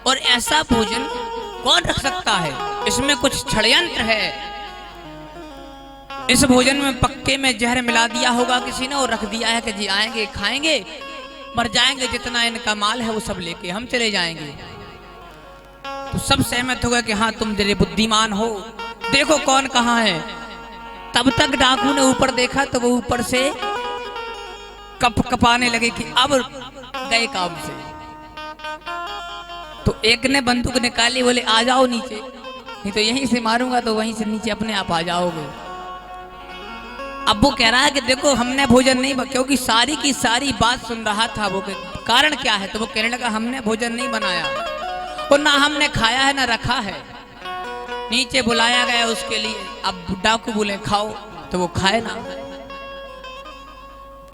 और ऐसा भोजन कौन रख सकता है? इसमें कुछ षड्यंत्र है। इस भोजन में पक्के में जहर मिला दिया होगा किसी ने और रख दिया है कि जी आएंगे खाएंगे मर जाएंगे, जितना इनका माल है वो सब लेके हम चले जाएंगे। तो सब सहमत हो गए कि हाँ तुम जरे बुद्धिमान हो, देखो कौन कहाँ है। तब तक डाकू ने ऊपर देखा तो वो ऊपर से कप कपाने लगे कि अब गए काम से। तो एक ने बंदूक निकाली, बोले आ जाओ नीचे, नहीं तो यहीं से मारूंगा तो वहीं से नीचे अपने आप आ जाओगे। अब वो कह रहा है कि देखो हमने भोजन नहीं, क्योंकि सारी की सारी बात सुन रहा था वो, कारण क्या है? तो वो कहने लगा हमने भोजन नहीं बनाया और ना हमने खाया है ना रखा है। नीचे बुलाया गया उसके लिए। अब डाकू बोले खाओ, तो वो खाए ना,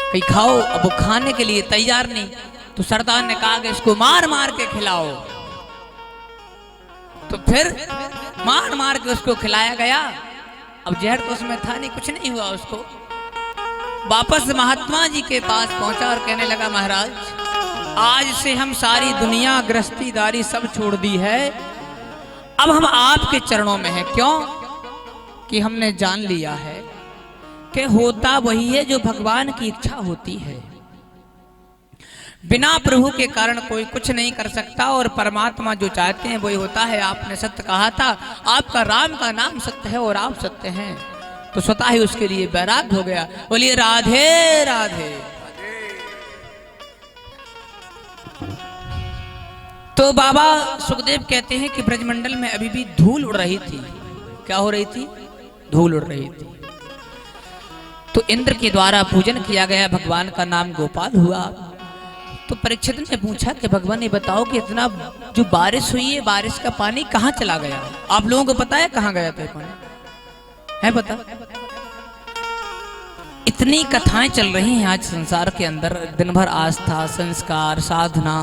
कहीं खाओ। अब वो खाने के लिए तैयार नहीं, तो सरदार ने कहा कि इसको मार मार के खिलाओ। तो फिर मार मार के उसको खिलाया गया। अब जहर तो उसमें था नहीं, कुछ नहीं हुआ उसको। वापस महात्मा जी के पास पहुंचा और कहने लगा महाराज आज से हम सारी दुनिया गृहस्थीदारी सब छोड़ दी है, अब हम आपके चरणों में हैं। क्यों? कि हमने जान लिया है कि होता वही है जो भगवान की इच्छा होती है। बिना प्रभु के कारण कोई कुछ नहीं कर सकता और परमात्मा जो चाहते हैं वही होता है। आपने सत्य कहा था, आपका राम का नाम सत्य है और आप सत्य हैं, तो स्वतः ही उसके लिए वैराग्य हो गया। बोलिए राधे राधे। तो बाबा सुखदेव कहते हैं कि ब्रजमंडल में अभी भी धूल उड़ रही थी। क्या हो रही थी? धूल उड़ रही थी। तो इंद्र के द्वारा पूजन किया गया, भगवान का नाम गोपाल हुआ। तो परीक्षित ने पूछा कि भगवान ये बताओ कि इतना जो बारिश हुई है, बारिश का पानी कहाँ चला गया? आप लोगों को पता है कहाँ गया था पानी? है पता? इतनी कथाएं चल रही हैं आज संसार के अंदर, दिन भर आस्था, संस्कार, साधना,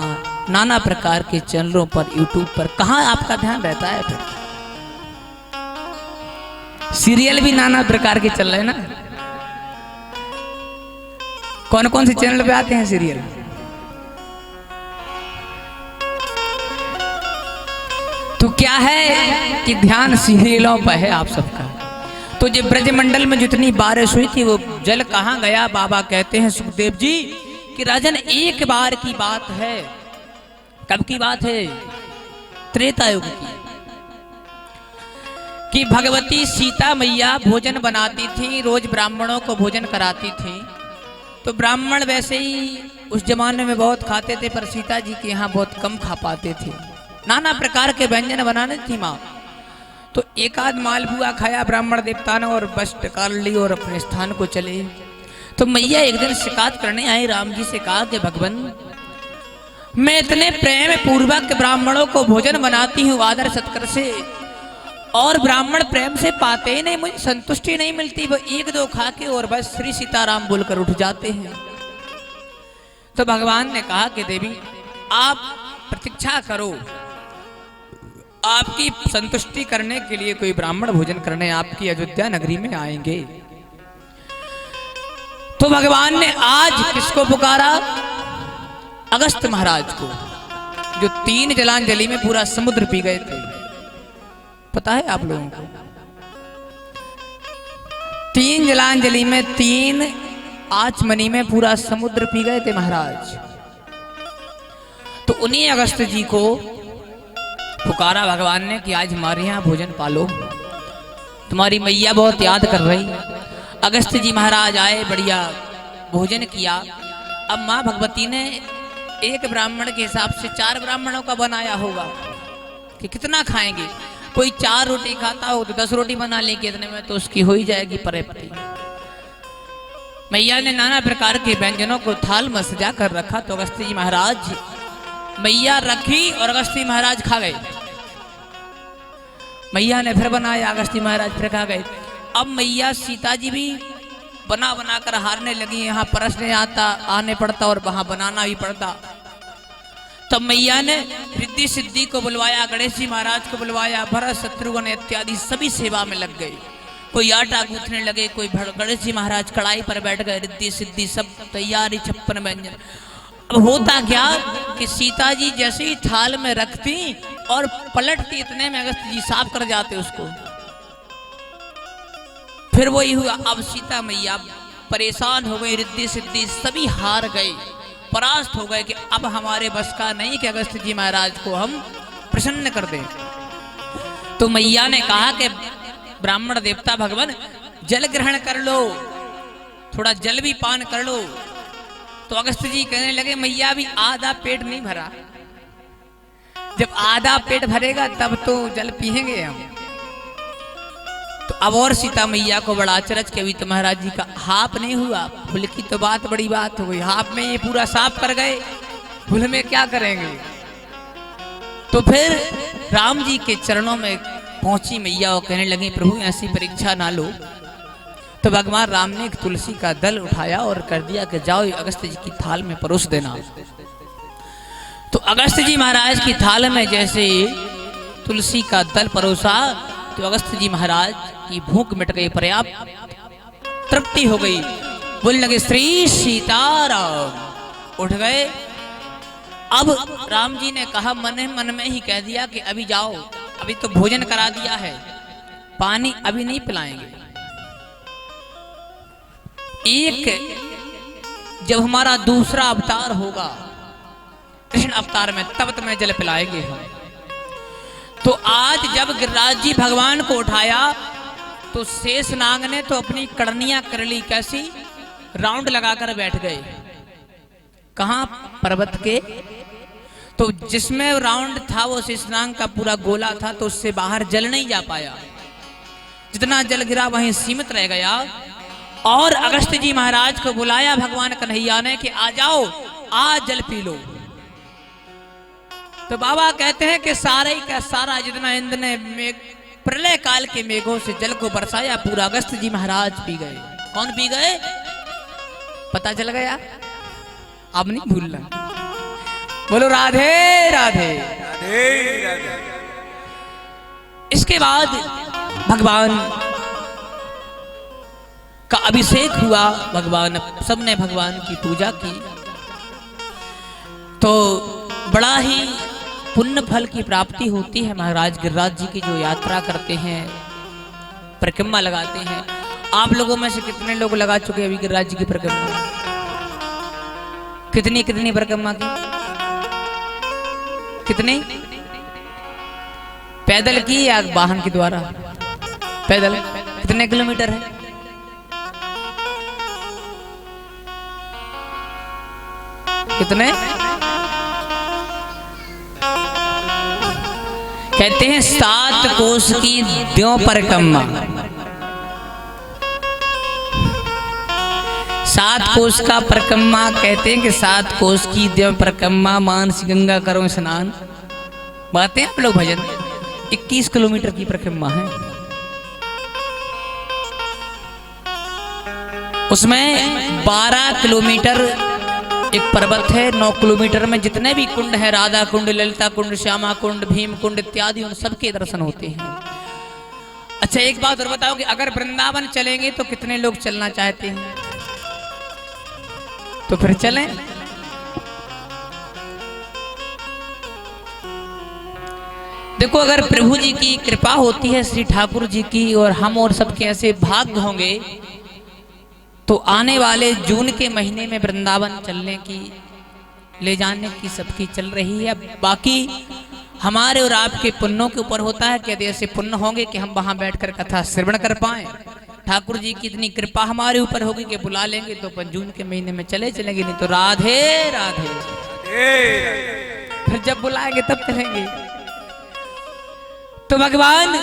नाना प्रकार के चैनलों पर, यूट्यूब पर, कहाँ आपका ध्यान रहता है? फिर सीरियल भी नाना प्रकार के चल रहे हैं ना। कौन कौन से चैनल पे आते हैं सीरियल? तो क्या है कि ध्यान सीरियलों पर है आप सबका। तो जो ब्रजमंडल में जितनी बारिश हुई थी वो जल कहाँ गया? बाबा कहते हैं सुखदेव जी कि राजन एक बार की बात है। कब की बात है? त्रेता युग की। कि भगवती सीता मैया भोजन बनाती थी, रोज ब्राह्मणों को भोजन कराती थी। तो ब्राह्मण वैसे ही उस जमाने में बहुत खाते थे, पर सीता जी के यहाँ बहुत कम खा पाते थे। नाना प्रकार के व्यंजन बनाने थी माँ। तो एक आध मालपुआ खाया ब्राह्मण देवता ने और बस टकार ली और अपने स्थान को चले। तो मैया एक दिन शिकायत करने आई, राम जी से कहा कि भगवान मैं इतने प्रेम पूर्वक ब्राह्मणों को भोजन बनाती हूँ आदर सत्कार से, और ब्राह्मण प्रेम से पाते ही नहीं, मुझे संतुष्टि नहीं मिलती। वो एक दो खा के और बस श्री सीताराम बोलकर उठ जाते हैं। तो भगवान ने कहा कि देवी आप प्रतीक्षा करो, आपकी संतुष्टि करने के लिए कोई ब्राह्मण भोजन करने आपकी अयोध्या नगरी में आएंगे। तो भगवान ने आज किसको पुकारा? अगस्त महाराज को, जो 3 जलांजलि में पूरा समुद्र पी गए थे। पता है आप लोगों को? 3 जलांजलि में 3 आचमनी में पूरा समुद्र पी गए थे महाराज। तो उन्हीं अगस्त जी को पुकारा भगवान ने कि आज हमारे यहाँ भोजन पालो, तुम्हारी मैया बहुत याद कर रही। अगस्त जी महाराज आए, बढ़िया भोजन किया। अब माँ भगवती ने एक ब्राह्मण के हिसाब से 4 ब्राह्मणों का बनाया होगा कि कितना खाएंगे। कोई 4 रोटी खाता हो तो 10 रोटी बना लेंगे, इतने में तो उसकी हो ही जाएगी पर्याप्ति। मैया ने नाना प्रकार के व्यंजनों को थाल में सजा कर रखा। तो अगस्त्य जी महाराज, मैया रखी और अगस्त्य महाराज खा गए। मैया ने फिर बनाया, अगस्त्य महाराज फिर खा गए। अब मैया सीता जी भी बना बना कर हारने लगी। यहाँ परसने आने पड़ता और वहां बनाना भी पड़ता। तब मैया ने रिद्धि सिद्धि को बुलवाया, गणेश जी महाराज को बुलवाया, भरत शत्रुघ्न इत्यादि सभी सेवा में लग गए। कोई आटा गूंथने लगे, कोई गणेश जी महाराज कढ़ाई पर बैठ गए, रिद्धि सिद्धि सब तैयारी, 56 व्यंजन। अब होता क्या कि सीता जी जैसे ही थाल में रखती और पलटती, इतने में अगस्त जी साफ कर जाते उसको। फिर वही हुआ, अब सीता मैया परेशान हो गई, रिद्धि सिद्धि सभी हार गए, परास्त हो गए कि अब हमारे बस का नहीं कि अगस्त जी महाराज को हम प्रसन्न कर दें। तो मैया ने कहा कि ब्राह्मण देवता भगवान जल ग्रहण कर लो, थोड़ा जल भी पान कर लो। तो अगस्त जी कहने लगे मैया अभी आधा पेट नहीं भरा, जब आधा पेट भरेगा तब तो जल पिएंगे हम। तो अब और सीता मैया को बड़ा अचरज के, अभी तो महाराज जी का हाफ नहीं हुआ, फुल की तो बात बड़ी बात हो गई, हाफ में ये पूरा साफ कर गए, फुल में क्या करेंगे। तो फिर राम जी के चरणों में पहुंची मैया और कहने लगी प्रभु ऐसी परीक्षा ना लो। तो भगवान राम ने एक तुलसी का दल उठाया और कर दिया कि जाओ अगस्त जी की थाल में परोस देना। तो अगस्त जी महाराज की थाल में जैसे तुलसी का दल परोसा तो अगस्त जी महाराज की भूख मिट गई, पर्याप्त तृप्ति हो गई, बोलने लगे श्री सीताराम, उठ गए। अब राम जी ने कहा मन में ही कह दिया कि अभी जाओ, अभी तो भोजन करा दिया है, पानी अभी नहीं पिलाएंगे, एक जब हमारा दूसरा अवतार होगा कृष्ण अवतार में तब तुम्हें जल पिलाएंगे हम। तो आज जब गिरिराज जी भगवान को उठाया तो शेष नाग ने तो अपनी कड़नियां कर ली, कैसी राउंड लगाकर बैठ गए, कहां पर्वत के। तो जिसमें राउंड था वो शेषनाग का पूरा गोला था, तो उससे बाहर जल नहीं जा पाया, जितना जल गिरा वहीं सीमित रह गया। और अगस्त जी महाराज को बुलाया भगवान कन्हैया ने कि आ जाओ, आज जल पी लो। तो बाबा कहते हैं कि सारे का सारा जितना इंद्र ने प्रलय काल के मेघों से जल को बरसाया, पूरा अगस्त जी महाराज पी गए। कौन पी गए पता चल गया, अब नहीं भूलना। बोलो राधे राधे राधे राधे। इसके बाद भगवान का अभिषेक हुआ, भगवान सबने भगवान की पूजा की। तो बड़ा ही पुण्य फल की प्राप्ति होती है। महाराज गिरिराज जी की जो यात्रा करते हैं, परिक्रमा लगाते हैं, आप लोगों में से कितने लोग लगा चुके हैं अभी गिरिराज जी की परिक्रमा? कितनी कितनी परिक्रमा की? कितनी? पैदल की या वाहन के द्वारा? पैदल। कितने किलोमीटर है? कितने? कहते हैं 7 कोस की द्यों परिक्रमा। 7 कोस का परिक्रमा कहते हैं कि 7 कोस की द्यों परिक्रमा, मानस गंगा करो स्नान, बातें हैं लोग भजन। 21 किलोमीटर की परिक्रमा है। उसमें 12 किलोमीटर एक पर्वत है, 9 किलोमीटर में जितने भी कुंड हैं, राधा कुंड, ललिता कुंड, श्यामा कुंड, भीम कुंड इत्यादि, उन सबके दर्शन होते हैं। अच्छा एक बात और बताओ कि अगर वृंदावन चलेंगे तो कितने लोग चलना चाहते हैं? तो फिर चलें। देखो अगर प्रभु जी की कृपा होती है, श्री ठाकुर जी की, और हम और सबके ऐसे भाग्य होंगे तो आने वाले जून के महीने में वृंदावन चलने की, ले जाने की सबकी चल रही है। बाकी हमारे और आपके पुण्यों के ऊपर होता है कि यदि ऐसे पुण्य होंगे कि हम वहां बैठकर कथा श्रवण कर पाए, ठाकुर जी की इतनी कृपा हमारे ऊपर होगी कि बुला लेंगे तो अपन जून के महीने में चलेंगे, नहीं तो राधे राधे। फिर जब बुलाएंगे तब चलेंगे। तो भगवान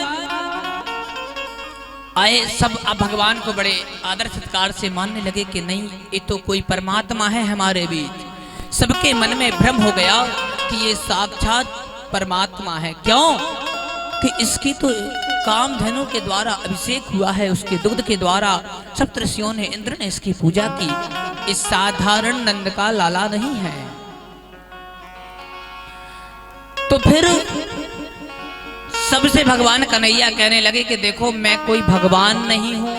आए, सब अब भगवान को बड़े आदर सत्कार से मानने लगे कि नहीं, ये तो कोई परमात्मा है हमारे बीच। सबके मन में भ्रम हो गया कि ये साक्षात परमात्मा है। क्यों कि इसकी तो कामधेनु के द्वारा अभिषेक हुआ है, उसके दुग्ध के द्वारा सप्तऋषियों ने, इंद्र ने इसकी पूजा की। इस साधारण नंद का लाला नहीं है। तो फिर सबसे भगवान कन्हैया कहने लगे कि देखो मैं कोई भगवान नहीं हूं,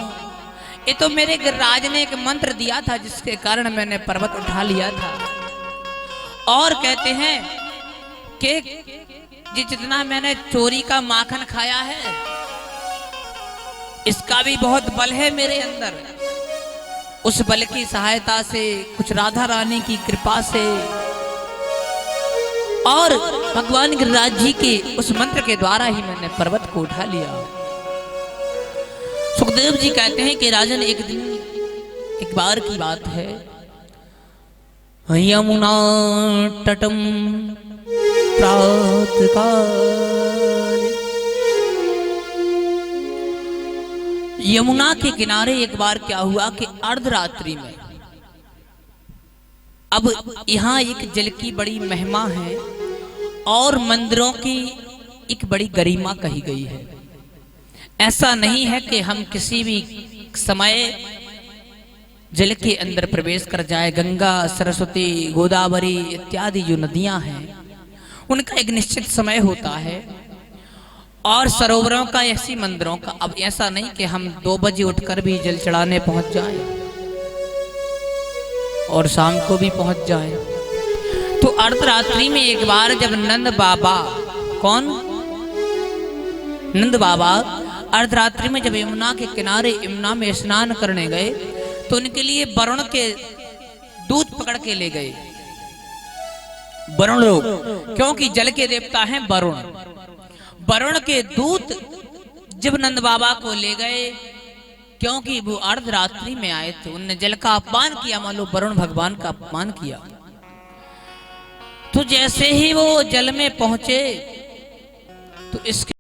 ये तो मेरे गिरिराज ने एक मंत्र दिया था जिसके कारण मैंने पर्वत उठा लिया था। और कहते हैं कि जितना मैंने चोरी का माखन खाया है, इसका भी बहुत बल है मेरे अंदर। उस बल की सहायता से, कुछ राधा रानी की कृपा से और भगवान गिरिराज जी के उस मंत्र के द्वारा ही मैंने पर्वत को उठा लिया। सुखदेव जी कहते हैं कि राजन, एक दिन, एक बार की बात है, यमुना तटम प्रातःकाल, यमुना के किनारे एक बार क्या हुआ कि अर्धरात्रि में, अब यहाँ एक जल की बड़ी महिमा है और मंदिरों की एक बड़ी गरिमा कही गई है। ऐसा नहीं है कि हम किसी भी समय जल के अंदर प्रवेश कर जाए। गंगा, सरस्वती, गोदावरी इत्यादि जो नदियां हैं, उनका एक निश्चित समय होता है, और सरोवरों का, ऐसी मंदिरों का। अब ऐसा नहीं कि हम 2 बजे उठकर भी जल चढ़ाने पहुंच जाए और शाम को भी पहुंच जाए। तो अर्धरात्रि में एक बार जब नंद बाबा, कौन? नंद बाबा अर्धरात्रि में जब यमुना के किनारे, यमुना में स्नान करने गए, तो उनके लिए वरुण के दूत पकड़ के ले गए। वरुण लोग, क्योंकि जल के देवता हैं वरुण। वरुण के दूत जब नंद बाबा को ले गए, क्योंकि वो अर्धरात्रि में आए थे, उनने जल का अपमान किया, मान लो वरुण भगवान का अपमान किया। तो जैसे ही वो जल में पहुंचे, तो इसके